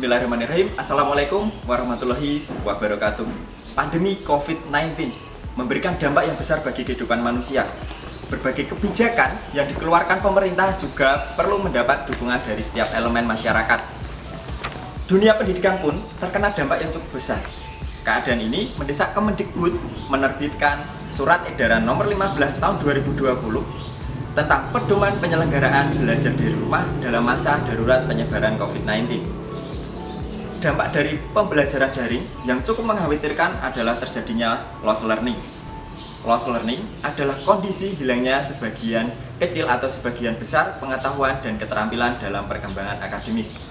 Bismillahirrahmanirrahim. Assalamualaikum warahmatullahi wabarakatuh. Pandemi COVID-19 memberikan dampak yang besar bagi kehidupan manusia. Berbagai kebijakan yang dikeluarkan pemerintah juga perlu mendapat dukungan dari setiap elemen masyarakat. Dunia pendidikan pun terkena dampak yang cukup besar. Keadaan ini mendesak Kemendikbud menerbitkan Surat Edaran Nomor 15 Tahun 2020 tentang pedoman penyelenggaraan belajar dari rumah dalam masa darurat penyebaran COVID-19. Dampak dari pembelajaran daring yang cukup mengkhawatirkan adalah terjadinya loss learning. Loss learning adalah kondisi hilangnya sebagian kecil atau sebagian besar pengetahuan dan keterampilan dalam perkembangan akademis.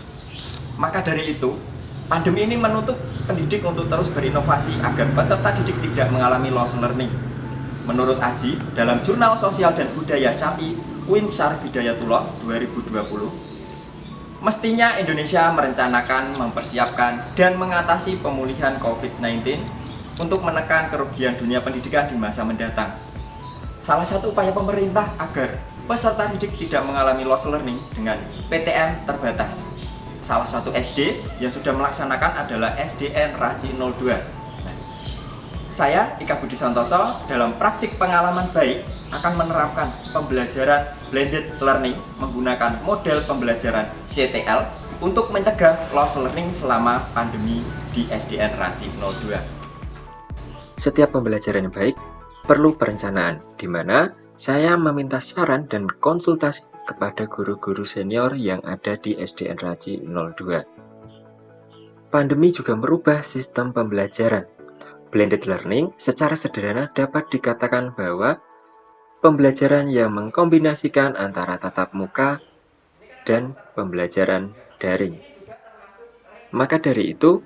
Maka dari itu, pandemi ini menuntut pendidik untuk terus berinovasi agar peserta didik tidak mengalami loss learning. Menurut Aji, dalam Jurnal Sosial dan Budaya Syar'i UIN Syarif Hidayatullah 2020, mestinya Indonesia merencanakan, mempersiapkan, dan mengatasi pemulihan COVID-19 untuk menekan kerugian dunia pendidikan di masa mendatang. Salah satu upaya pemerintah agar peserta didik tidak mengalami loss learning dengan PTM terbatas. Salah satu SD yang sudah melaksanakan adalah SDN Raci 02. Saya, Ika Budi Santoso, dalam praktik pengalaman baik akan menerapkan pembelajaran blended learning menggunakan model pembelajaran CTL untuk mencegah loss learning selama pandemi di SDN Raci 02. Setiap pembelajaran yang baik perlu perencanaan, di mana saya meminta saran dan konsultasi kepada guru-guru senior yang ada di SDN Raci 02. Pandemi juga merubah sistem pembelajaran. Blended learning secara sederhana dapat dikatakan bahwa pembelajaran yang mengkombinasikan antara tatap muka dan pembelajaran daring. Maka dari itu,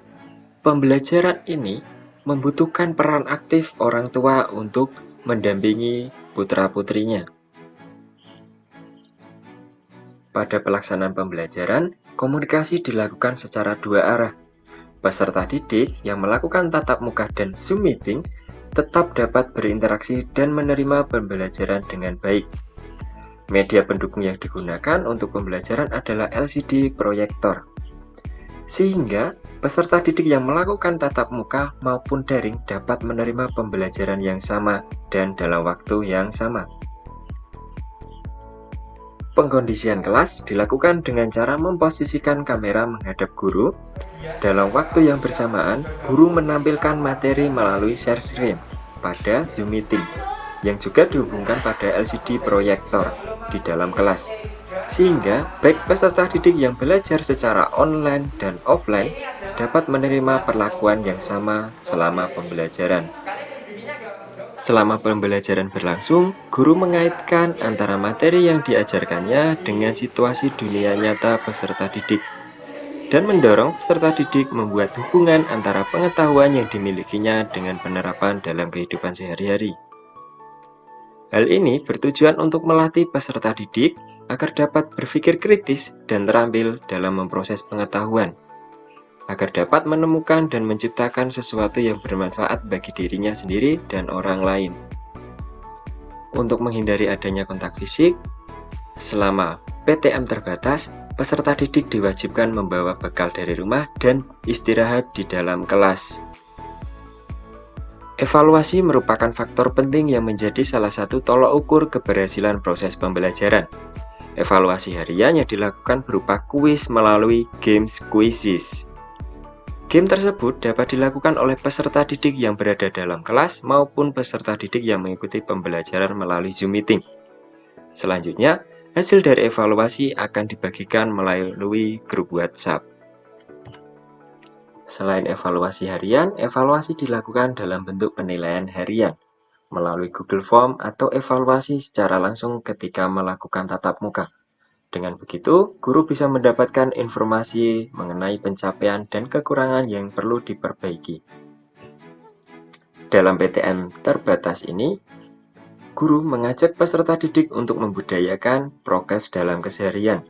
pembelajaran ini membutuhkan peran aktif orang tua untuk mendampingi putra-putrinya. Pada pelaksanaan pembelajaran, komunikasi dilakukan secara dua arah. Peserta didik yang melakukan tatap muka dan Zoom meeting tetap dapat berinteraksi dan menerima pembelajaran dengan baik. Media pendukung yang digunakan untuk pembelajaran adalah LCD proyektor. Sehingga peserta didik yang melakukan tatap muka maupun daring dapat menerima pembelajaran yang sama dan dalam waktu yang sama. Pengkondisian kelas dilakukan dengan cara memposisikan kamera menghadap guru. Dalam waktu yang bersamaan, guru menampilkan materi melalui share screen pada Zoom meeting yang juga dihubungkan pada LCD proyektor di dalam kelas. Sehingga baik peserta didik yang belajar secara online dan offline dapat menerima perlakuan yang sama selama pembelajaran. Selama pembelajaran berlangsung, guru mengaitkan antara materi yang diajarkannya dengan situasi dunia nyata peserta didik dan mendorong peserta didik membuat hubungan antara pengetahuan yang dimilikinya dengan penerapan dalam kehidupan sehari-hari. Hal ini bertujuan untuk melatih peserta didik agar dapat berpikir kritis dan terampil dalam memproses pengetahuan, agar dapat menemukan dan menciptakan sesuatu yang bermanfaat bagi dirinya sendiri dan orang lain. Untuk menghindari adanya kontak fisik, selama PTM terbatas, peserta didik diwajibkan membawa bekal dari rumah dan istirahat di dalam kelas. Evaluasi merupakan faktor penting yang menjadi salah satu tolok ukur keberhasilan proses pembelajaran. Evaluasi harian yang dilakukan berupa kuis melalui games quizzes. Game tersebut dapat dilakukan oleh peserta didik yang berada dalam kelas maupun peserta didik yang mengikuti pembelajaran melalui Zoom meeting. Selanjutnya, hasil dari evaluasi akan dibagikan melalui grup WhatsApp. Selain evaluasi harian, evaluasi dilakukan dalam bentuk penilaian harian melalui Google Form atau evaluasi secara langsung ketika melakukan tatap muka. Dengan begitu, guru bisa mendapatkan informasi mengenai pencapaian dan kekurangan yang perlu diperbaiki. Dalam PTM terbatas ini, guru mengajak peserta didik untuk membudayakan prokes dalam keseharian.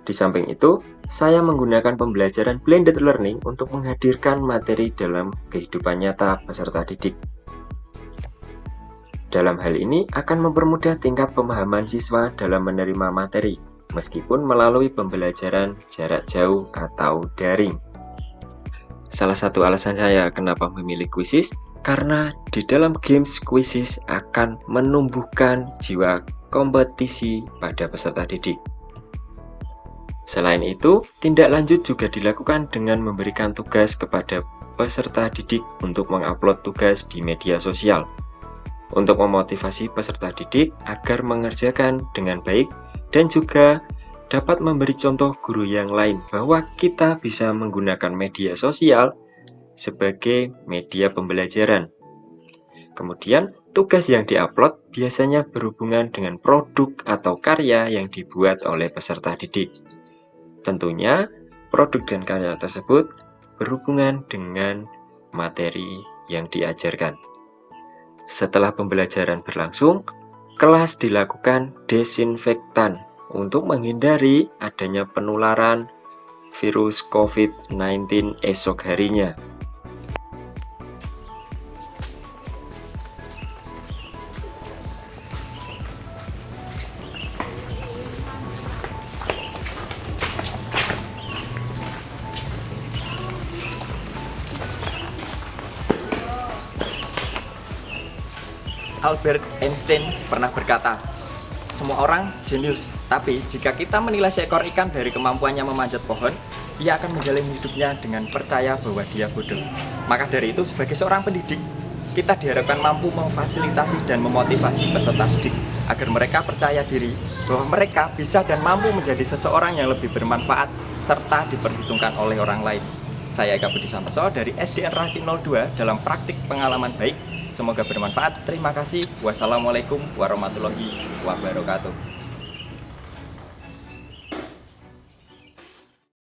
Di samping itu, saya menggunakan pembelajaran blended learning untuk menghadirkan materi dalam kehidupan nyata peserta didik. Dalam hal ini akan mempermudah tingkat pemahaman siswa dalam menerima materi, meskipun melalui pembelajaran jarak jauh atau daring. Salah satu alasan saya kenapa memilih Quizizz, karena di dalam games Quizizz akan menumbuhkan jiwa kompetisi pada peserta didik. Selain itu, tindak lanjut juga dilakukan dengan memberikan tugas kepada peserta didik untuk mengupload tugas di media sosial, untuk memotivasi peserta didik agar mengerjakan dengan baik dan juga dapat memberi contoh guru yang lain bahwa kita bisa menggunakan media sosial sebagai media pembelajaran. Kemudian, tugas yang diupload biasanya berhubungan dengan produk atau karya yang dibuat oleh peserta didik. Tentunya, produk dan karya tersebut berhubungan dengan materi yang diajarkan. Setelah pembelajaran berlangsung, kelas dilakukan desinfektan untuk menghindari adanya penularan virus COVID-19 esok harinya. Albert Einstein pernah berkata, semua orang jenius, tapi jika kita menilai seekor ikan dari kemampuannya memanjat pohon, ia akan menjalani hidupnya dengan percaya bahwa dia bodoh. Maka dari itu, sebagai seorang pendidik, kita diharapkan mampu memfasilitasi dan memotivasi peserta didik agar mereka percaya diri bahwa mereka bisa dan mampu menjadi seseorang yang lebih bermanfaat serta diperhitungkan oleh orang lain. Saya Eka Budi Santoso dari SDN Ranci 02 dalam praktik pengalaman baik. Semoga bermanfaat. Terima kasih. Wassalamualaikum warahmatullahi wabarakatuh.